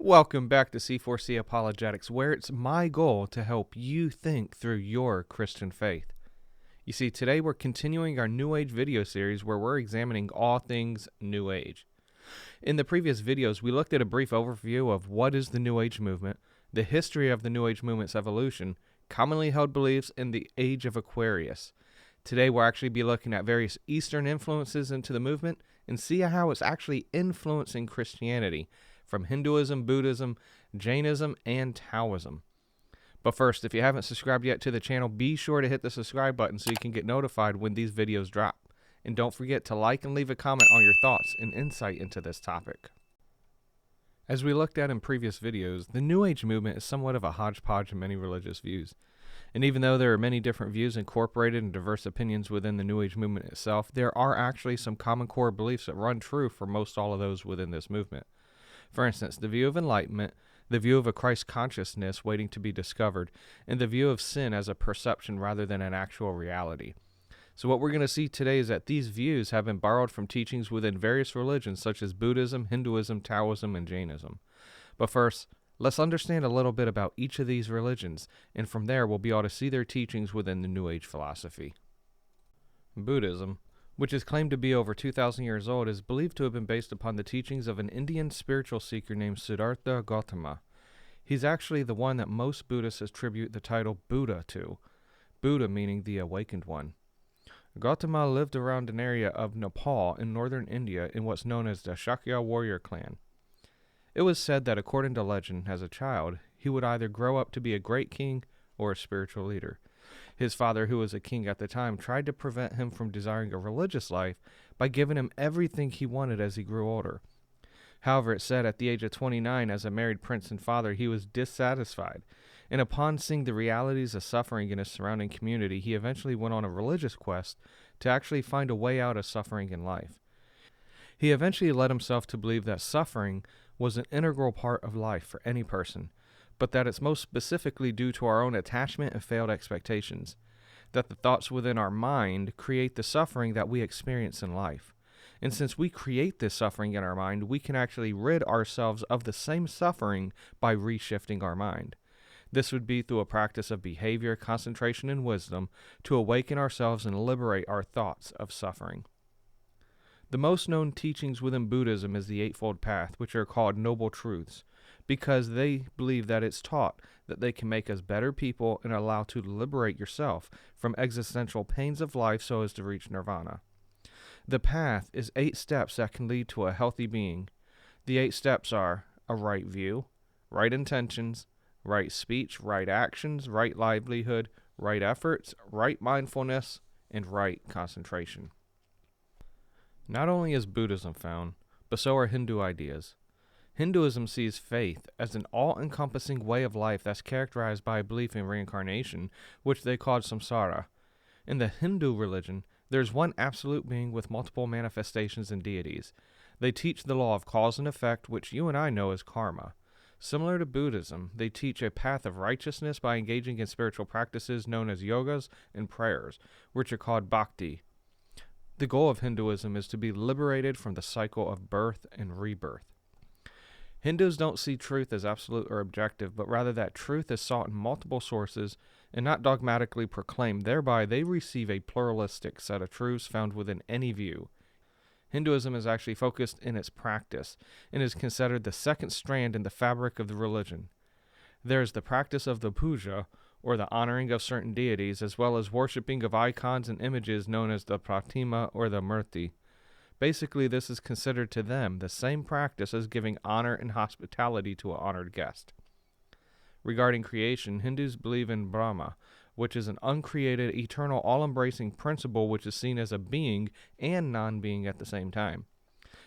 Welcome back to C4C Apologetics, where it's my goal to help you think through your Christian faith. You see, today we're continuing our New Age video series where we're examining all things New Age. In the previous videos, we looked at a brief overview of what is the New Age movement, the history of the New Age movement's evolution, commonly held beliefs in the Age of Aquarius. Today we'll actually be looking at various Eastern influences into the movement and see how it's actually influencing Christianity, from Hinduism, Buddhism, Jainism, and Taoism. But first, if you haven't subscribed yet to the channel, be sure to hit the subscribe button so you can get notified when these videos drop. And don't forget to like and leave a comment on your thoughts and insight into this topic. As we looked at in previous videos, the New Age movement is somewhat of a hodgepodge of many religious views. And even though there are many different views incorporated and diverse opinions within the New Age movement itself, there are actually some common core beliefs that run true for most all of those within this movement. For instance, the view of enlightenment, the view of a Christ consciousness waiting to be discovered, and the view of sin as a perception rather than an actual reality. So what we're going to see today is that these views have been borrowed from teachings within various religions such as Buddhism, Hinduism, Taoism, and Jainism. But first, let's understand a little bit about each of these religions, and from there we'll be able to see their teachings within the New Age philosophy. Buddhism, which is claimed to be over 2,000 years old, is believed to have been based upon the teachings of an Indian spiritual seeker named Siddhartha Gautama. He's actually the one that most Buddhists attribute the title Buddha to, Buddha meaning the awakened one. Gautama lived around an area of Nepal in northern India in what's known as the Shakya warrior clan. It was said that according to legend, as a child, he would either grow up to be a great king or a spiritual leader. His father, who was a king at the time, tried to prevent him from desiring a religious life by giving him everything he wanted as he grew older. However, it's said at the age of 29, as a married prince and father, he was dissatisfied, and upon seeing the realities of suffering in his surrounding community, he eventually went on a religious quest to actually find a way out of suffering in life. He eventually led himself to believe that suffering was an integral part of life for any person, but that it's most specifically due to our own attachment and failed expectations, that the thoughts within our mind create the suffering that we experience in life. And since we create this suffering in our mind, we can actually rid ourselves of the same suffering by reshifting our mind. This would be through a practice of behavior, concentration, and wisdom to awaken ourselves and liberate our thoughts of suffering. The most known teachings within Buddhism is the Eightfold Path, which are called Noble Truths, because they believe that it's taught that they can make us better people and allow to liberate yourself from existential pains of life so as to reach nirvana. The path is 8 steps that can lead to a healthy being. The 8 steps are a right view, right intentions, right speech, right actions, right livelihood, right efforts, right mindfulness, and right concentration. Not only is Buddhism found, but so are Hindu ideas. Hinduism sees faith as an all-encompassing way of life that's characterized by a belief in reincarnation, which they called samsara. In the Hindu religion, there's one absolute being with multiple manifestations and deities. They teach the law of cause and effect, which you and I know as karma. Similar to Buddhism, they teach a path of righteousness by engaging in spiritual practices known as yogas and prayers, which are called bhakti. The goal of Hinduism is to be liberated from the cycle of birth and rebirth. Hindus don't see truth as absolute or objective, but rather that truth is sought in multiple sources and not dogmatically proclaimed. Thereby, they receive a pluralistic set of truths found within any view. Hinduism is actually focused in its practice and is considered the second strand in the fabric of the religion. There is the practice of the puja, or the honoring of certain deities, as well as worshipping of icons and images known as the pratima or the murti. Basically, this is considered to them the same practice as giving honor and hospitality to an honored guest. Regarding creation, Hindus believe in Brahma, which is an uncreated, eternal, all-embracing principle which is seen as a being and non-being at the same time.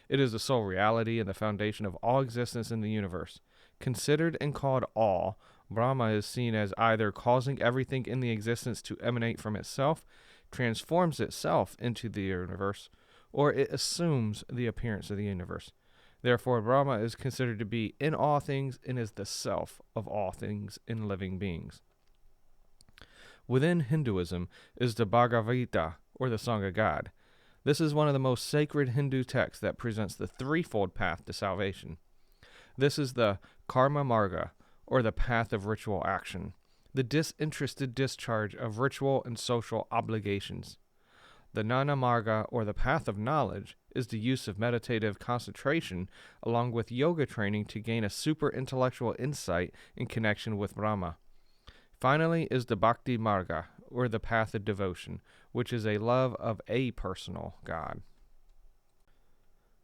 It is the sole reality and the foundation of all existence in the universe. Considered and called all, Brahma is seen as either causing everything in the existence to emanate from itself, transforms itself into the universe, or it assumes the appearance of the universe. Therefore, Brahma is considered to be in all things and is the self of all things in living beings. Within Hinduism is the Bhagavad Gita, or the Song of God. This is one of the most sacred Hindu texts that presents the threefold path to salvation. This is the karma marga, or the path of ritual action, the disinterested discharge of ritual and social obligations. The Jnana Marga, or the path of knowledge, is the use of meditative concentration along with yoga training to gain a super intellectual insight in connection with Brahma. Finally is the Bhakti Marga, or the path of devotion, which is a love of a personal God.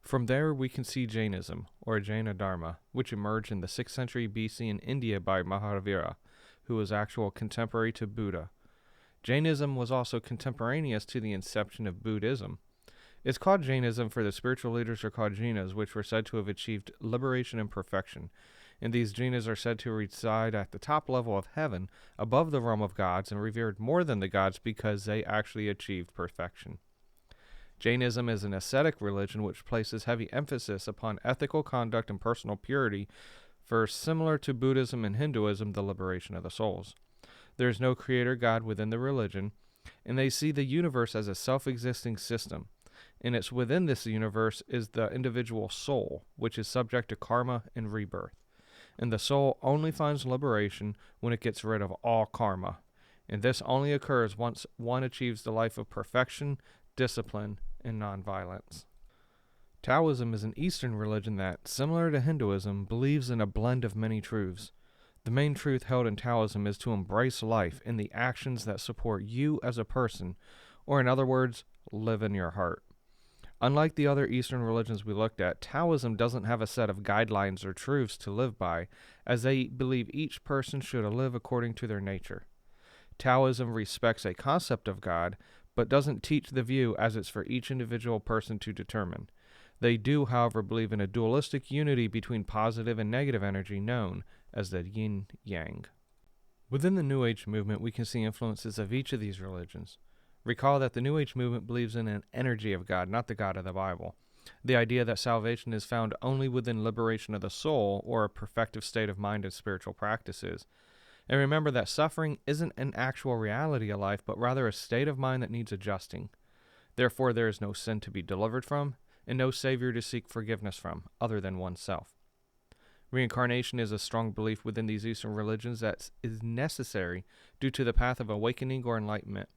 From there we can see Jainism, or Jaina Dharma, which emerged in the 6th century BC in India by Mahavira, who was actual contemporary to Buddha. Jainism was also contemporaneous to the inception of Buddhism. It's called Jainism for the spiritual leaders are called Jinas, which were said to have achieved liberation and perfection. And these Jinas are said to reside at the top level of heaven, above the realm of gods, and revered more than the gods because they actually achieved perfection. Jainism is an ascetic religion which places heavy emphasis upon ethical conduct and personal purity, for similar to Buddhism and Hinduism, the liberation of the souls. There is no creator God within the religion, and they see the universe as a self-existing system. And it's within this universe is the individual soul, which is subject to karma and rebirth. And the soul only finds liberation when it gets rid of all karma. And this only occurs once one achieves the life of perfection, discipline, and nonviolence. Taoism is an Eastern religion that, similar to Hinduism, believes in a blend of many truths. The main truth held in Taoism is to embrace life in the actions that support you as a person, or in other words, live in your heart. Unlike the other Eastern religions we looked at, Taoism doesn't have a set of guidelines or truths to live by, as they believe each person should live according to their nature. Taoism respects a concept of God, but doesn't teach the view as it's for each individual person to determine. They do, however, believe in a dualistic unity between positive and negative energy known as the yin-yang. Within the New Age movement, we can see influences of each of these religions. Recall that the New Age movement believes in an energy of God, not the God of the Bible. The idea that salvation is found only within liberation of the soul, or a perfective state of mind and spiritual practices. And remember that suffering isn't an actual reality of life, but rather a state of mind that needs adjusting. Therefore, there is no sin to be delivered from, and no savior to seek forgiveness from, other than oneself. Reincarnation is a strong belief within these Eastern religions that is necessary due to the path of awakening or enlightenment.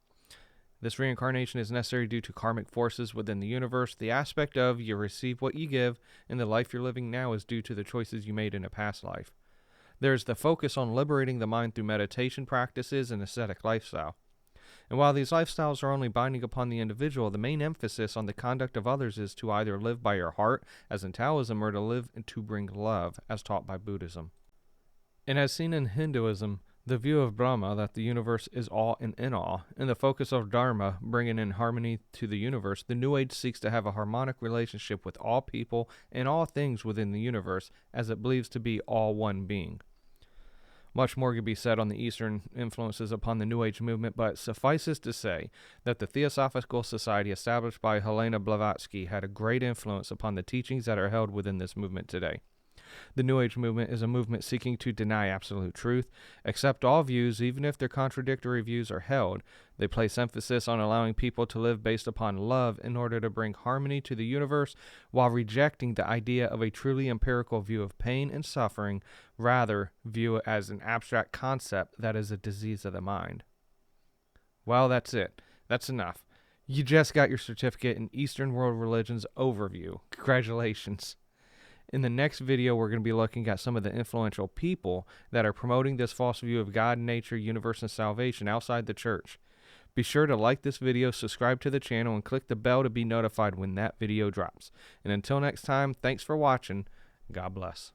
This reincarnation is necessary due to karmic forces within the universe. The aspect of you receive what you give, and the life you're living now is due to the choices you made in a past life. There's the focus on liberating the mind through meditation practices and ascetic lifestyle. And while these lifestyles are only binding upon the individual, the main emphasis on the conduct of others is to either live by your heart, as in Taoism, or to live and to bring love, as taught by Buddhism. And as seen in Hinduism, the view of Brahma, that the universe is all and in all, and the focus of Dharma, bringing in harmony to the universe, the New Age seeks to have a harmonic relationship with all people and all things within the universe, as it believes to be all one being. Much more could be said on the Eastern influences upon the New Age movement, but suffices to say that the Theosophical Society established by Helena Blavatsky had a great influence upon the teachings that are held within this movement today. The New Age movement is a movement seeking to deny absolute truth, accept all views even if their contradictory views are held. They place emphasis on allowing people to live based upon love in order to bring harmony to the universe, while rejecting the idea of a truly empirical view of pain and suffering, rather view it as an abstract concept that is a disease of the mind. Well, that's it. That's enough. You just got your certificate in Eastern World Religions Overview. Congratulations. In the next video, we're going to be looking at some of the influential people that are promoting this false view of God, nature, universe, and salvation outside the church. Be sure to like this video, subscribe to the channel, and click the bell to be notified when that video drops. And until next time, thanks for watching. God bless.